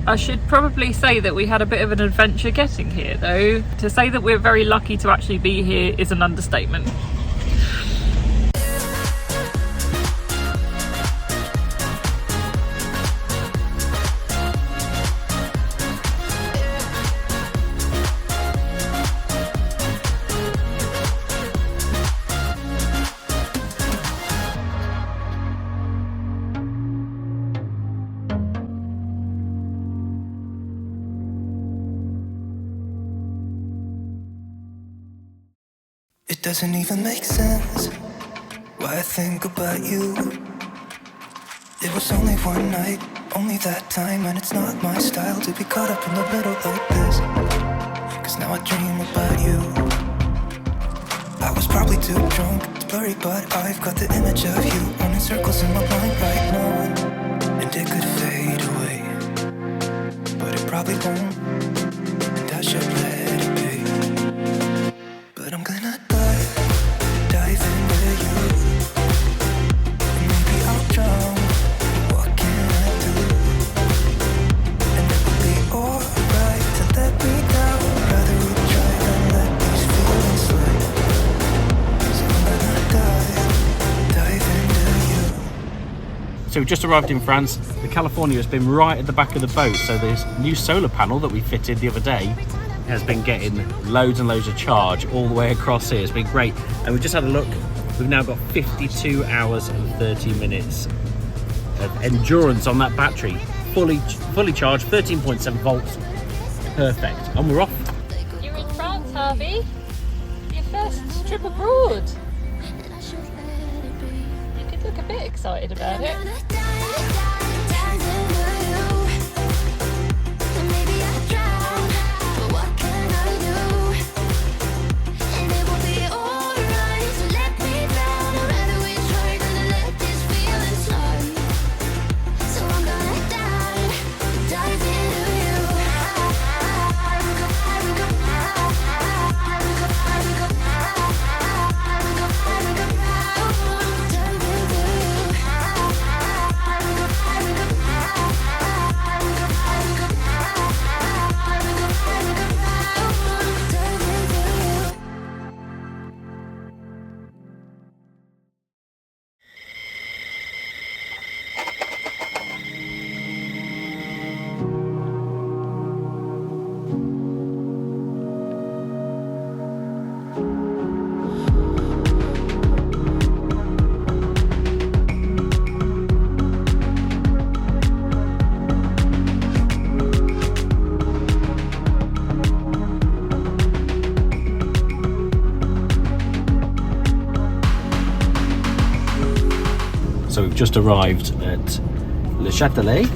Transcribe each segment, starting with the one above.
I should probably say that we had a bit of an adventure getting here though. To say that we're very lucky to actually be here is an understatement. It doesn't even make sense why I think about you. It was only one night, only that time, and it's not my style to be caught up in the middle like this. Cause now I dream about you. I was probably too drunk, it's blurry, but I've got the image of you running circles in my mind right now. And it could fade away, but it probably won't, and I should let it be. But I'm gonna dive into you, and maybe I'll drown. What can I do? And it will be alright to let me down. Rather we try than let these feelings slide. So I'm gonna dive into you. So we've just arrived in France. The California has been right at the back of the boat, so this new solar panel that we fitted the other day has been getting loads and loads of charge all the way across here. It's been great. And we've just had a look. We've now got 52 hours and 30 minutes of endurance on that battery. Fully charged, 13.7 volts. Perfect. And we're off. You're in France, Harvey. Your first trip abroad. You did look a bit excited about it. So we've just arrived at Le Châtelet,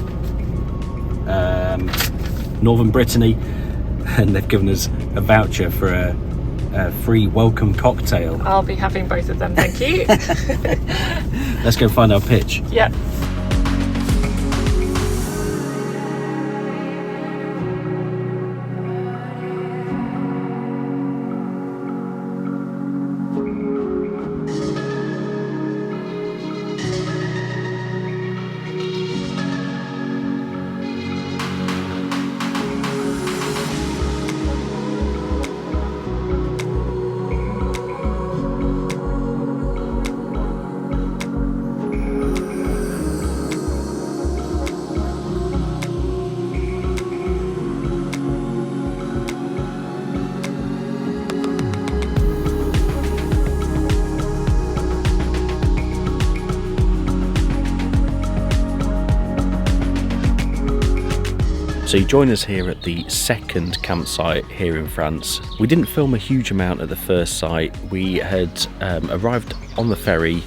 Northern Brittany, and they've given us a voucher for a free welcome cocktail. I'll be having both of them, thank you. Let's go find our pitch. Yeah. So you join us here at the second campsite here in France. We didn't film a huge amount at the first site. We had arrived on the ferry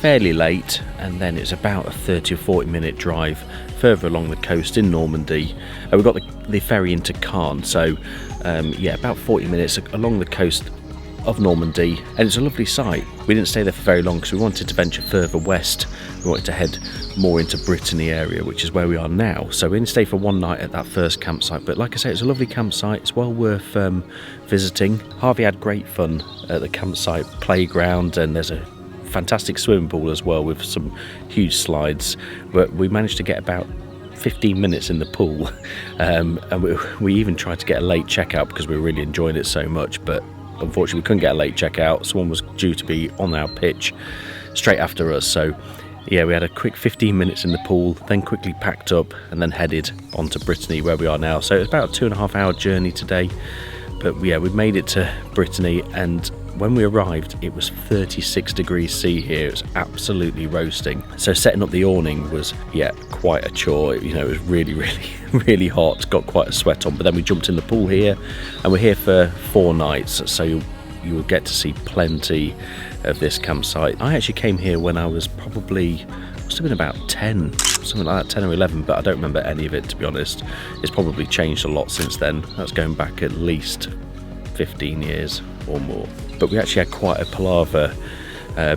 fairly late, and then it's about a 30 or 40 minute drive further along the coast in Normandy. We got the ferry into Caen, so yeah, about 40 minutes along the coast of Normandy, and it's a lovely site. We didn't stay there for very long because we wanted to venture further west. We wanted to head more into Brittany area, which is where we are now. So we didn't stay for one night at that first campsite, but like I say, it's a lovely campsite. It's well worth visiting. Harvey had great fun at the campsite playground, and there's a fantastic swimming pool as well with some huge slides. But we managed to get about 15 minutes in the pool, and we even tried to get a late checkout because we were really enjoying it so much, but unfortunately we couldn't get a late checkout. Someone was due to be on our pitch straight after us, so yeah, we had a quick 15 minutes in the pool, then quickly packed up and then headed on to Brittany, where we are now. So it's about a 2.5 hour journey today, but yeah, we made it to Brittany, and when we arrived it was 36 degrees C here. It was absolutely roasting, so setting up the awning was, yeah, quite a chore. You know, it was really hot, got quite a sweat on, but then we jumped in the pool here, and we're here for 4 nights, so you will get to see plenty of this campsite. I actually came here when I was probably, must have been about 10, something like that, 10 or 11, but I don't remember any of it, to be honest. It's probably changed a lot since then. That's going back at least 15 years or more. But we actually had quite a palaver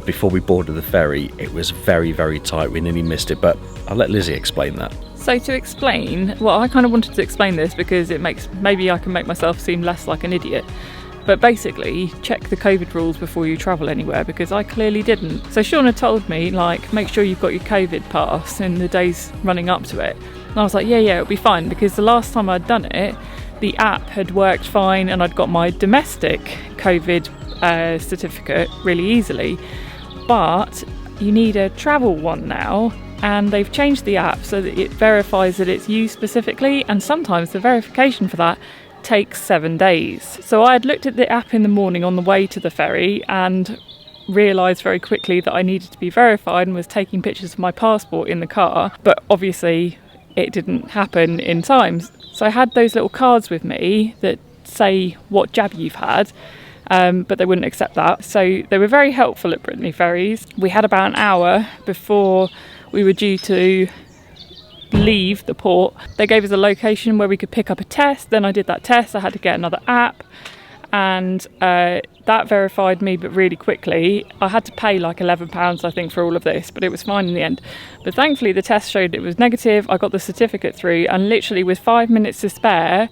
before we boarded the ferry. It was very tight, we nearly missed it, but I'll let Lizzie explain that. So to explain, well, I kind of wanted to explain this because it makes, maybe I can make myself seem less like an idiot. But basically, check the COVID rules before you travel anywhere, because I clearly didn't. So Shauna told me, like, make sure you've got your COVID pass in the days running up to it. And I was like, yeah, it'll be fine, because the last time I'd done it, the app had worked fine and I'd got my domestic COVID certificate really easily. But you need a travel one now, and they've changed the app so that it verifies that it's you specifically, and sometimes the verification for that takes 7 days. So I had looked at the app in the morning on the way to the ferry and realised very quickly that I needed to be verified, and was taking pictures of my passport in the car, but obviously it didn't happen in time. So I had those little cards with me that say what jab you've had, but they wouldn't accept that. So they were very helpful at Brittany Ferries. We had about an hour before we were due to leave the port. They gave us a location where we could pick up a test. Then I did that test. I had to get another app, and that verified me, but really quickly. I had to pay like £11, I think, for all of this, but it was fine in the end. But thankfully the test showed it was negative. I got the certificate through, and literally with 5 minutes to spare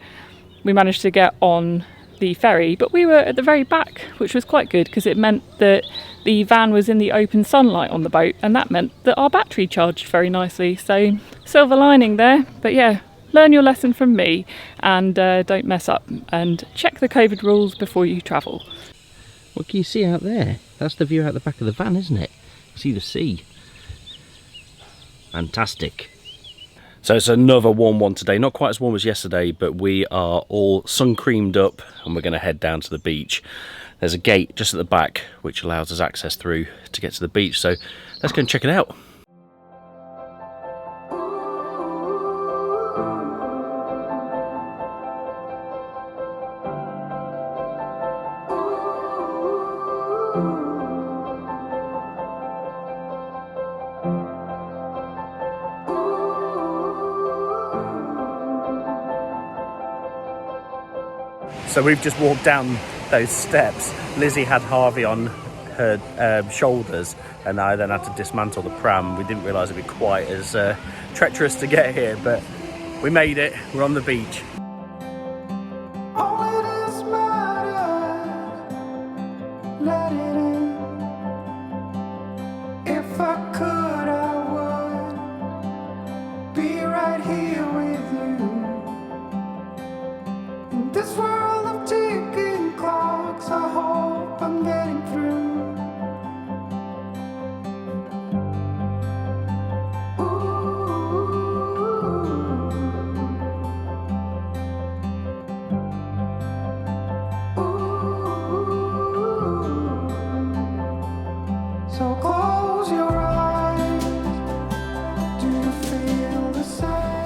we managed to get on the ferry. But we were at the very back, which was quite good, because it meant that the van was in the open sunlight on the boat, and that meant that our battery charged very nicely. So silver lining there. But yeah, learn your lesson from me, and don't mess up, and check the COVID rules before you travel. What can you see out there? That's the view out the back of the van, isn't it? See the sea. Fantastic. So it's another warm one today. Not quite as warm as yesterday, but we are all sun creamed up, and we're going to head down to the beach. There's a gate just at the back which allows us access through to get to the beach, so let's go and check it out. So we've just walked down those steps. Lizzie had Harvey on her shoulders, and I then had to dismantle the pram. We didn't realise it'd be quite as treacherous to get here, but we made it. We're on the beach.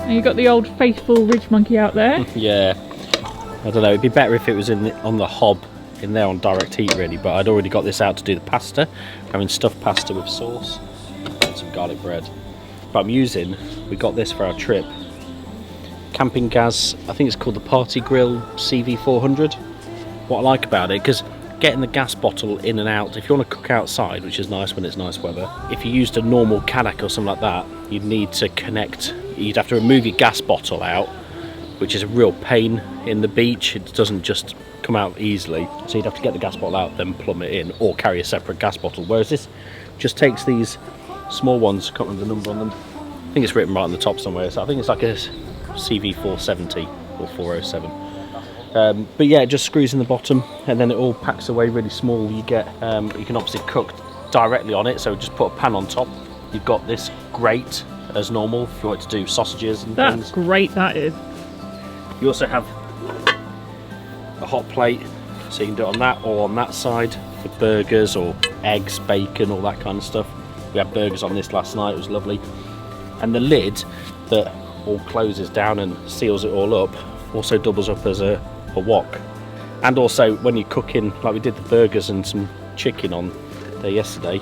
And you got the old faithful ridge monkey out there. Yeah, I don't know, it'd be better if it was on the hob in there on direct heat really, but I'd already got this out to do the pasta. I'm having stuffed pasta with sauce and some garlic bread. But we got this for our trip. Camping gas, I think it's called the Party Grill CV400. What I like about it, because getting the gas bottle in and out, if you want to cook outside, which is nice when it's nice weather, if you used a normal Kanak or something like that, you'd need to connect, you'd have to remove your gas bottle out, which is a real pain in the beach. It doesn't just come out easily, so you'd have to get the gas bottle out, then plumb it in, or carry a separate gas bottle, whereas this just takes these small ones, I can't remember the number on them, I think it's written right on the top somewhere. So I think it's like a CV470 or 407. But yeah, it just screws in the bottom and then it all packs away really small. You get, you can obviously cook directly on it, so just put a pan on top. You've got this grate as normal if you want to do sausages and things. That's great, that is. You also have a hot plate, so you can do it on that or on that side for burgers or eggs, bacon, all that kind of stuff. We had burgers on this last night, it was lovely. And the lid that all closes down and seals it all up also doubles up as a wok. And also when you're cooking, like we did the burgers and some chicken on there yesterday,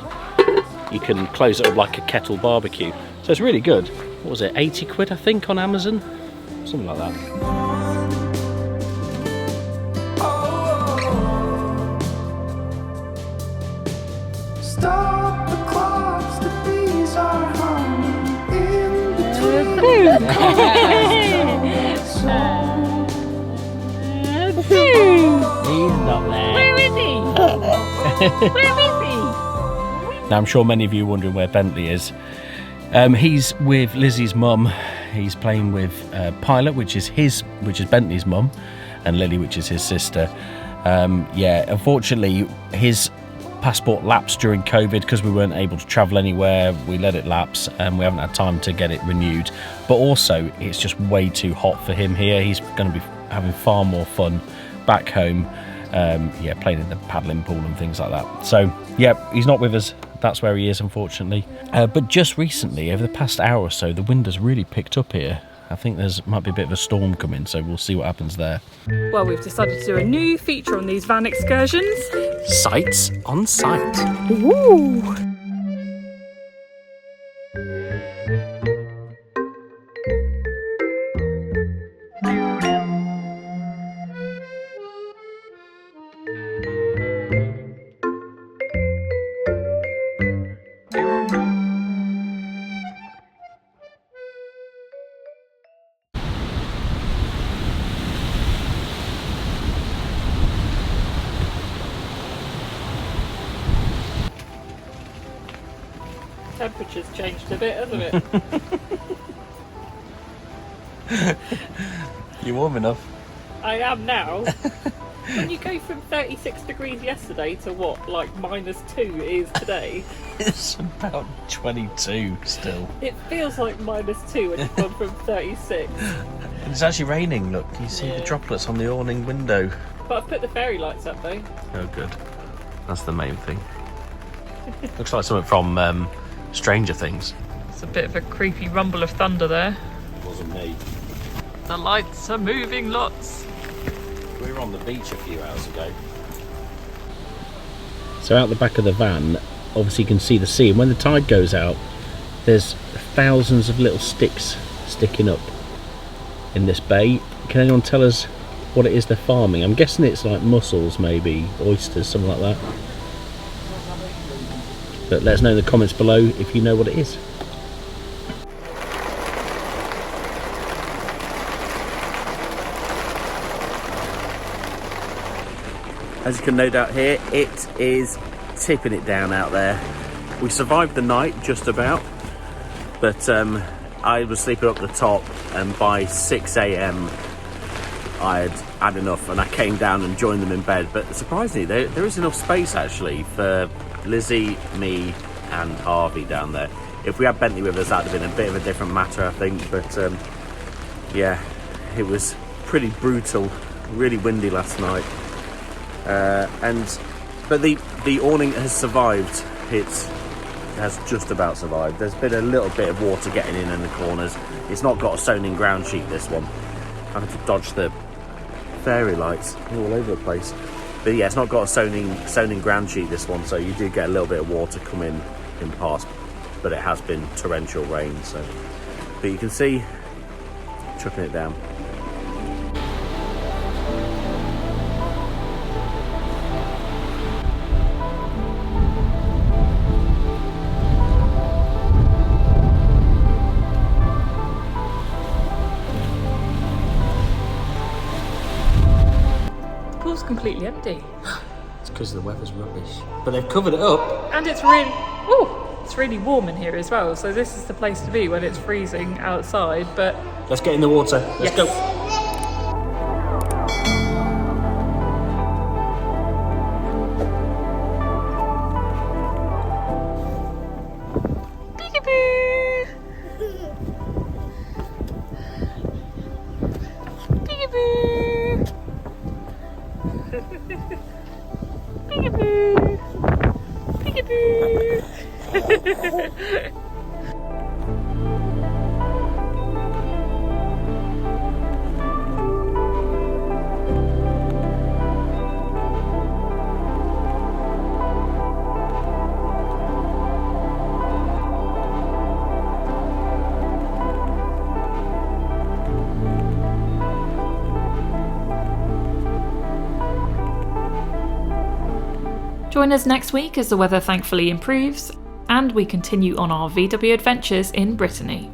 you can close it up like a kettle barbecue. So it's really good. What was it, 80 quid I think on Amazon? Something like that. Stop the clocks, the bees are humming in between. He's not there. Where is he? Where is he? Now I'm sure many of you are wondering where Bentley is. He's with Lizzie's mum. He's playing with Pilot, which is Bentley's mum, and Lily, which is his sister. Yeah, unfortunately, his passport lapsed during COVID because we weren't able to travel anywhere. We let it lapse and we haven't had time to get it renewed. But also, it's just way too hot for him here. He's going to be having far more fun back home. Yeah, playing in the paddling pool and things like that. So, yeah, he's not with us. That's where he is, unfortunately. But just recently, over the past hour or so, the wind has really picked up here. I think might be a bit of a storm coming, so we'll see what happens there. Well, we've decided to do a new feature on these van excursions. Sights on site. Woo! Temperature's changed a bit, hasn't it? You warm enough? I am now. When you go from 36 degrees yesterday to what, like -2 is today? It's about 22 still. It feels like -2 when you've gone from 36. It's actually raining, look. You see the droplets on the awning window. But I've put the fairy lights up though. Oh good. That's the main thing. Looks like something from Stranger Things. It's a bit of a creepy rumble of thunder there. It wasn't me. The lights are moving lots. We were on the beach a few hours ago. So out the back of the van, obviously you can see the sea, and when the tide goes out, there's thousands of little sticks sticking up in this bay. Can anyone tell us what it is they're farming? I'm guessing it's like mussels, maybe oysters, something like that. But let us know in the comments below if you know what it is. As you can no doubt hear, it is tipping it down out there. We survived the night just about, but I was sleeping up the top, and by 6 AM I had had enough and I came down and joined them in bed. But surprisingly, there is enough space actually for Lizzie, me and Harvey down there. If we had Bentley with us, that would have been a bit of a different matter, I think. But yeah, it was pretty brutal, really windy last night. But the awning has survived. It has just about survived. There's been a little bit of water getting in the corners. It's not got a sewn-in ground sheet, this one. I had to dodge the fairy lights all over the place. But yeah, it's not got a sewn-in ground sheet, this one, so you do get a little bit of water coming in past, but it has been torrential rain, so. But you can see, chucking it down. Completely empty. It's because the weather's rubbish. But they've covered it up. And it's really... Ooh! It's really warm in here as well, so this is the place to be when it's freezing outside. But let's get in the water. Let's go. Join us next week as the weather thankfully improves and we continue on our VW adventures in Brittany.